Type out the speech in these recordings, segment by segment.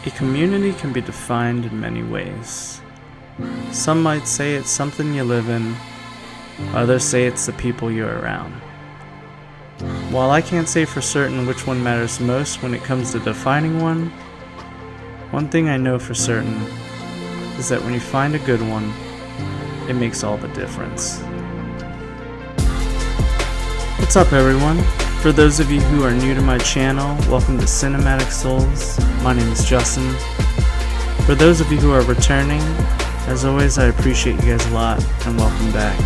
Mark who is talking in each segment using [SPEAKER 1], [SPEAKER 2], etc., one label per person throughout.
[SPEAKER 1] A community can be defined in many ways. Some might say it's something you live in, others say it's the people you're around. While I can't say for certain which one matters most when it comes to defining one thing I know for certain is that when you find a good one, it makes all the difference. What's up, everyone? For those of you who are new to my channel, welcome to Cinematic Souls. My name is Justin. For those of you who are returning, as always, I appreciate you guys a lot and welcome back.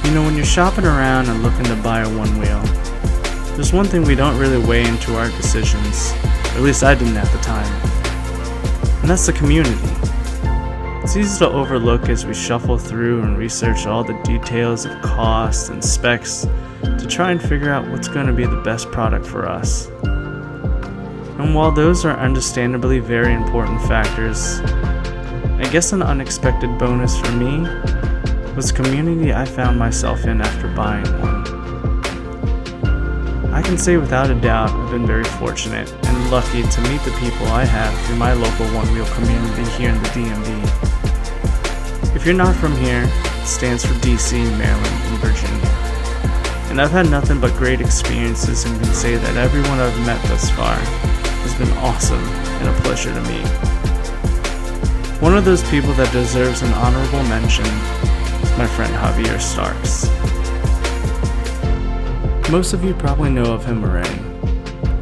[SPEAKER 1] You know, when you're shopping around and looking to buy a OneWheel, there's one thing we don't really weigh into our decisions, or at least I didn't at the time, and that's the community. It's easy to overlook as we shuffle through and research all the details of cost and specs to try and figure out what's going to be the best product for us. And while those are understandably very important factors, I guess an unexpected bonus for me was the community I found myself in after buying one. I can say without a doubt I've been very fortunate and lucky to meet the people I have through my local OneWheel community here in the DMV. If you're not from here, it stands for DC, Maryland, and Virginia. And I've had nothing but great experiences and can say that everyone I've met thus far has been awesome and a pleasure to meet. One of those people that deserves an honorable mention is my friend Javier Starks. Most of you probably know of him already.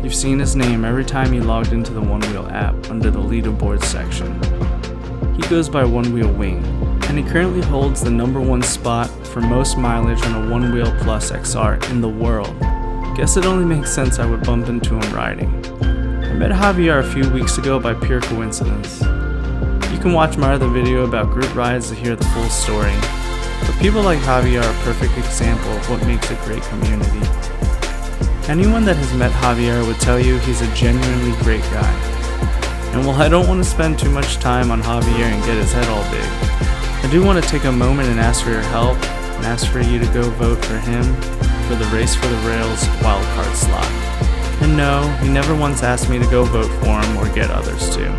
[SPEAKER 1] You've seen his name every time you logged into the OneWheel app under the leaderboard section. He goes by OneWheel Wing, and he currently holds the #1 spot for most mileage on a OneWheel Plus XR in the world. Guess it only makes sense I would bump into him riding. I met Javier a few weeks ago by pure coincidence. You can watch my other video about group rides to hear the full story, but people like Javier are a perfect example of what makes a great community. Anyone that has met Javier would tell you he's a genuinely great guy. And while I don't want to spend too much time on Javier and get his head all big, I do want to take a moment and ask for your help and ask for you to go vote for him for the Race for the Rails wildcard slot. And no, he never once asked me to go vote for him or get others to.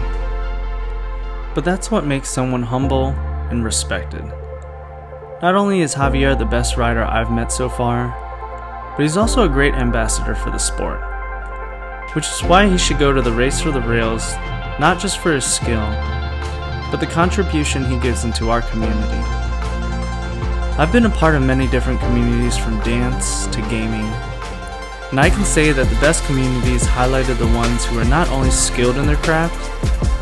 [SPEAKER 1] But that's what makes someone humble and respected. Not only is Javier the best rider I've met so far, but he's also a great ambassador for the sport, which is why he should go to the Race for the Rails, not just for his skill, but the contribution he gives into our community. I've been a part of many different communities from dance to gaming, and I can say that the best communities highlighted the ones who are not only skilled in their craft,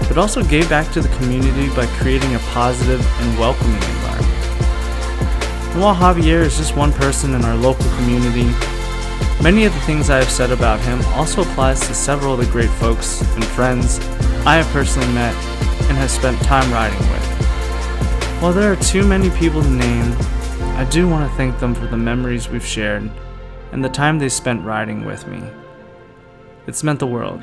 [SPEAKER 1] but also gave back to the community by creating a positive and welcoming environment. And while Javier is just one person in our local community, many of the things I have said about him also applies to several of the great folks and friends I have personally met and have spent time riding with. While there are too many people to name, I do want to thank them for the memories we've shared and the time they spent riding with me. It's meant the world.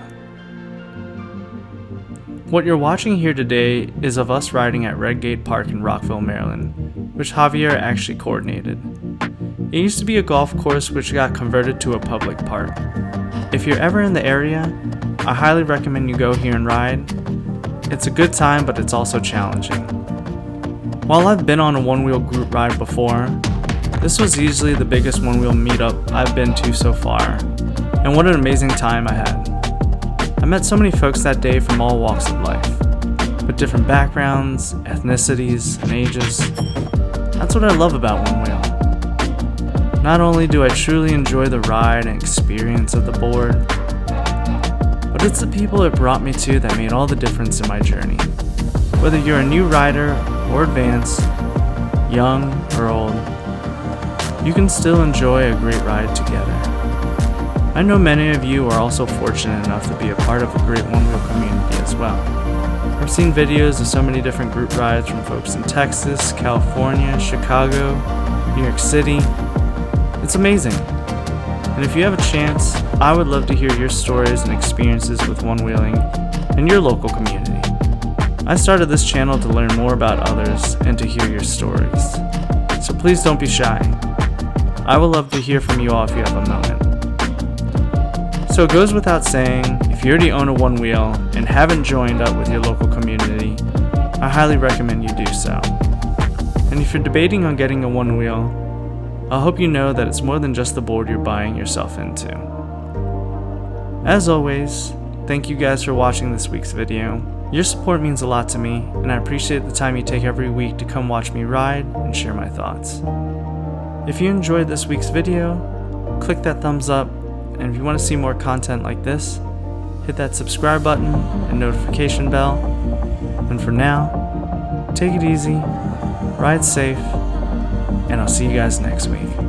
[SPEAKER 1] What you're watching here today is of us riding at Redgate Park in Rockville, Maryland, which Javier actually coordinated. It used to be a golf course which got converted to a public park. If you're ever in the area, I highly recommend you go here and ride. It's a good time, but it's also challenging. While I've been on a OneWheel group ride before, this was easily the biggest OneWheel meetup I've been to so far, and what an amazing time I had. I met so many folks that day from all walks of life, with different backgrounds, ethnicities, and ages. That's what I love about OneWheel. Not only do I truly enjoy the ride and experience of the board, but it's the people it brought me to that made all the difference in my journey. Whether you're a new rider or advanced, young or old, you can still enjoy a great ride together. I know many of you are also fortunate enough to be a part of a great OneWheel community as well. I've seen videos of so many different group rides from folks in Texas, California, Chicago, New York City. It's amazing. And if you have a chance, I would love to hear your stories and experiences with one-wheeling in your local community. I started this channel to learn more about others and to hear your stories. So please don't be shy. I would love to hear from you all if you have a moment. So it goes without saying, if you already own a one wheel and haven't joined up with your local community, I highly recommend you do so. And if you're debating on getting a one wheel, I hope you know that it's more than just the board you're buying yourself into. As always, thank you guys for watching this week's video. Your support means a lot to me, and I appreciate the time you take every week to come watch me ride and share my thoughts. If you enjoyed this week's video, click that thumbs up, and if you want to see more content like this, hit that subscribe button and notification bell. And for now, take it easy, ride safe, and I'll see you guys next week.